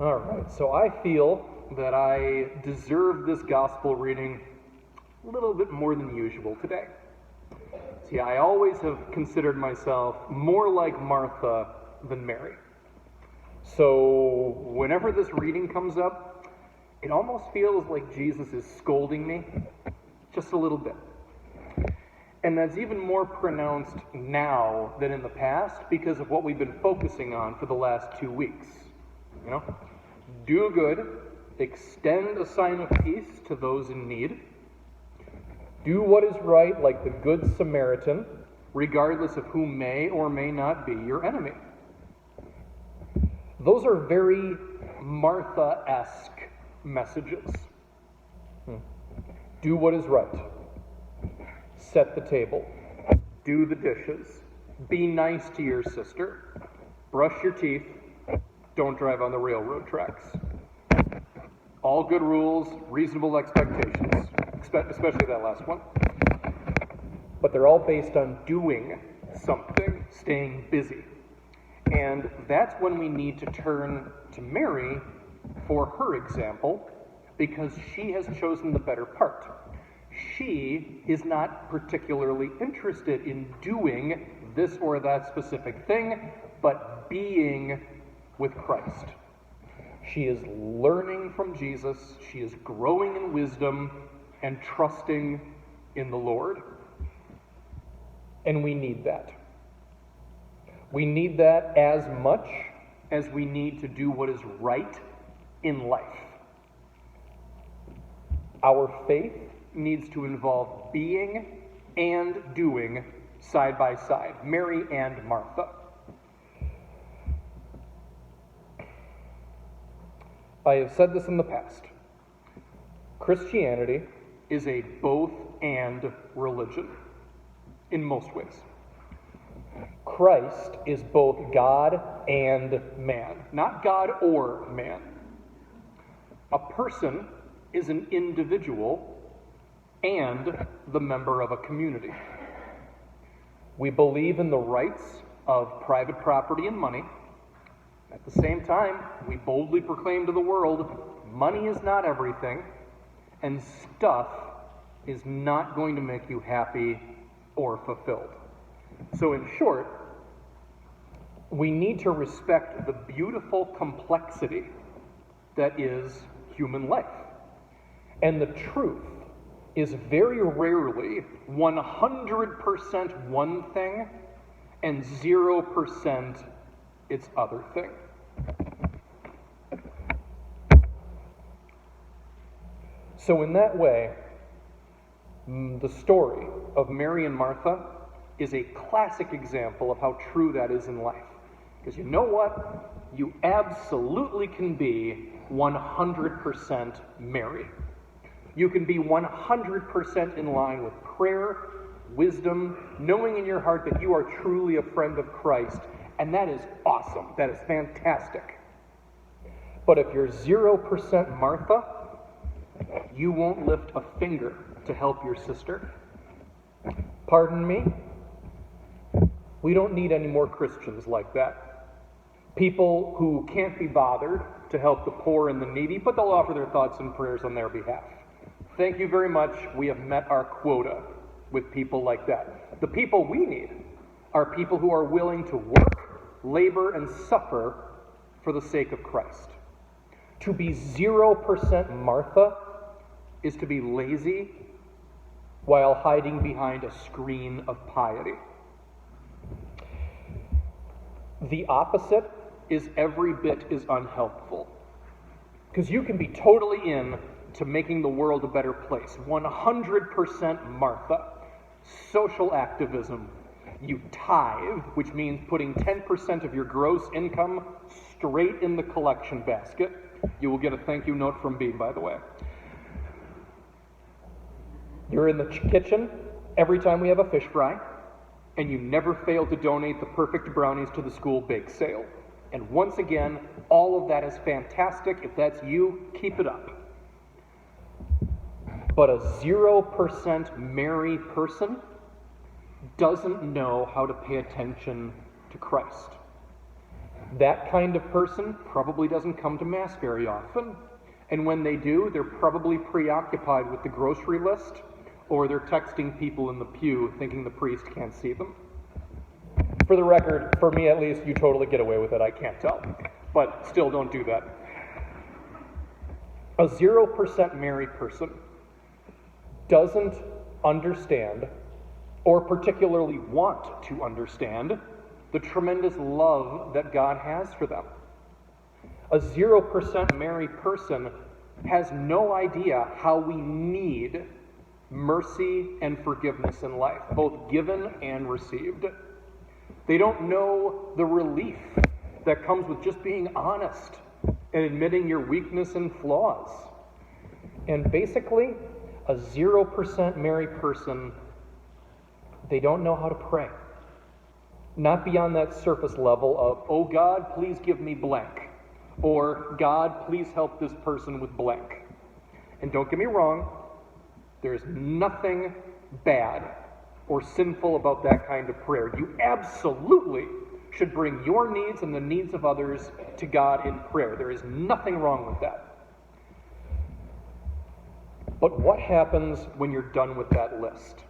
All right, so I feel that I deserve this gospel reading a little bit more than usual today. See, I always have considered myself more like Martha than Mary. So whenever this reading comes up, it almost feels like Jesus is scolding me just a little bit. And that's even more pronounced now than in the past because of what we've been focusing on for the last 2 weeks. Do good, extend a sign of peace to those in need, do what is right like the Good Samaritan, regardless of who may or may not be your enemy. Those are very Martha-esque messages. Do what is right. Set the table. Do the dishes. Be nice to your sister. Brush your teeth. Don't drive on the railroad tracks. All good rules, reasonable expectations, especially that last one. But they're all based on doing something, staying busy. And that's when we need to turn to Mary for her example, because she has chosen the better part. She is not particularly interested in doing this or that specific thing, but being with Christ. She is learning from Jesus, she is growing in wisdom and trusting in the Lord. And we need that. We need that as much as we need to do what is right in life. Our faith needs to involve being and doing side by side, Mary and Martha. I have said this in the past. Christianity is a both-and religion in most ways. Christ is both God and man, not God or man. A person is an individual and the member of a community. We believe in the rights of private property and money. At the same time, we boldly proclaim to the world, money is not everything, and stuff is not going to make you happy or fulfilled. So in short, we need to respect the beautiful complexity that is human life. And the truth is very rarely 100% one thing and 0% its other thing. So in that way, the story of Mary and Martha is a classic example of how true that is in life. Because you know what? You absolutely can be 100% Mary. You can be 100% in line with prayer, wisdom, knowing in your heart that you are truly a friend of Christ, and that is awesome. That is fantastic. But if you're 0% Martha, you won't lift a finger to help your sister. Pardon me? We don't need any more Christians like that. People who can't be bothered to help the poor and the needy, but they'll offer their thoughts and prayers on their behalf. Thank you very much. We have met our quota with people like that. The people we need are people who are willing to work, labor, and suffer for the sake of Christ. To be 0% Martha is to be lazy while hiding behind a screen of piety. The opposite is every bit as unhelpful. Because you can be totally in to making the world a better place. 100% Martha. Social activism. You tithe, which means putting 10% of your gross income straight in the collection basket. You will get a thank you note from Bean, by the way. You're in the kitchen every time we have a fish fry, and you never fail to donate the perfect brownies to the school bake sale. And once again, all of that is fantastic. If that's you, keep it up. But a 0% Mary person doesn't know how to pay attention to Christ. That kind of person probably doesn't come to Mass very often. And when they do, they're probably preoccupied with the grocery list, or they're texting people in the pew thinking the priest can't see them. For the record, for me at least, you totally get away with it, I can't tell. But still, don't do that. A 0% Mary person doesn't understand, or particularly want to understand, the tremendous love that God has for them. A 0% Mary person has no idea how we need mercy and forgiveness in life, both given and received. They don't know the relief that comes with just being honest and admitting your weakness and flaws. And basically, a 0% Mary person, they don't know how to pray. Not beyond that surface level of, oh God, please give me blank. Or, God, please help this person with blank. And don't get me wrong, there's nothing bad or sinful about that kind of prayer. You absolutely should bring your needs and the needs of others to God in prayer. There is nothing wrong with that. But what happens when you're done with that list?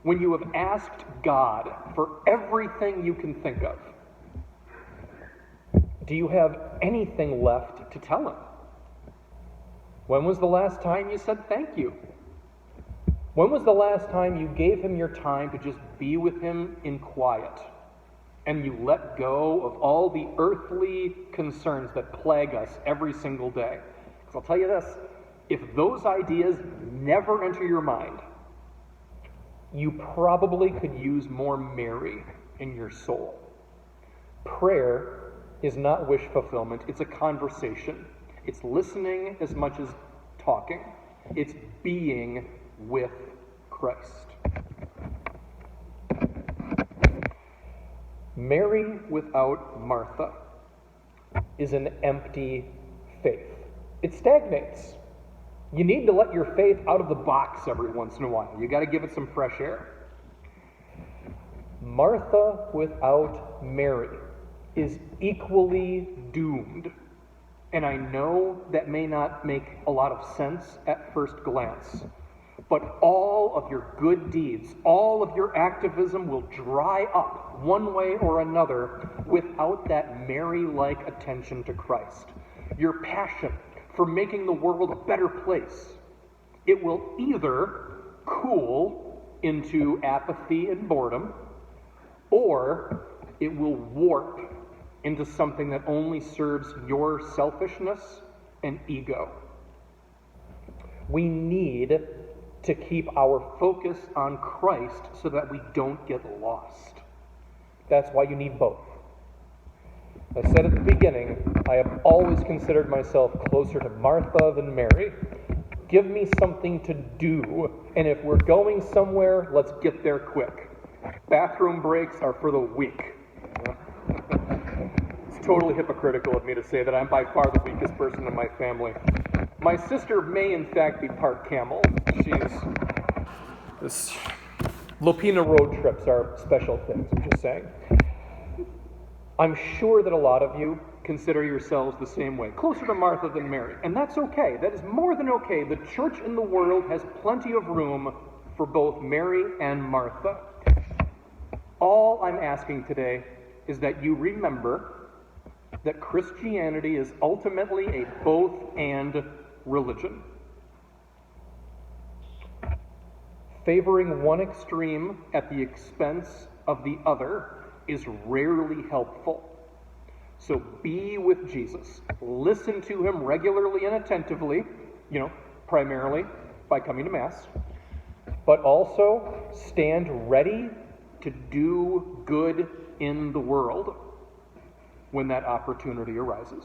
When you have asked God for everything you can think of? Do you have anything left to tell him? When was the last time you said thank you? When was the last time you gave him your time to just be with him in quiet? And you let go of all the earthly concerns that plague us every single day? Because I'll tell you this, if those ideas never enter your mind, you probably could use more Mary in your soul. Prayer is not wish fulfillment, it's a conversation. It's listening as much as talking. It's being with Christ. Mary without Martha is an empty faith. It stagnates. You need to let your faith out of the box every once in a while. You got to give it some fresh air. Martha without Mary is equally doomed. And I know that may not make a lot of sense at first glance, but all of your good deeds, all of your activism will dry up one way or another without that Mary-like attention to Christ. Your passion for making the world a better place, it will either cool into apathy and boredom, or it will warp into something that only serves your selfishness and ego. We need to keep our focus on Christ so that we don't get lost. That's why you need both. I said at the beginning, I have always considered myself closer to Martha than Mary. Give me something to do, and if we're going somewhere, let's get there quick. Bathroom breaks are for the weak. It's totally hypocritical of me to say that I'm by far the weakest person in my family. My sister may in fact be part camel. This Lopina road trips are special things, I'm just saying. I'm sure that a lot of you consider yourselves the same way, closer to Martha than Mary, and that's okay. That is more than okay. The church in the world has plenty of room for both Mary and Martha. All I'm asking today is that you remember that Christianity is ultimately a both-and religion. Favoring one extreme at the expense of the other is rarely helpful. So be with Jesus. Listen to him regularly and attentively, primarily by coming to Mass, but also stand ready to do good in the world when that opportunity arises.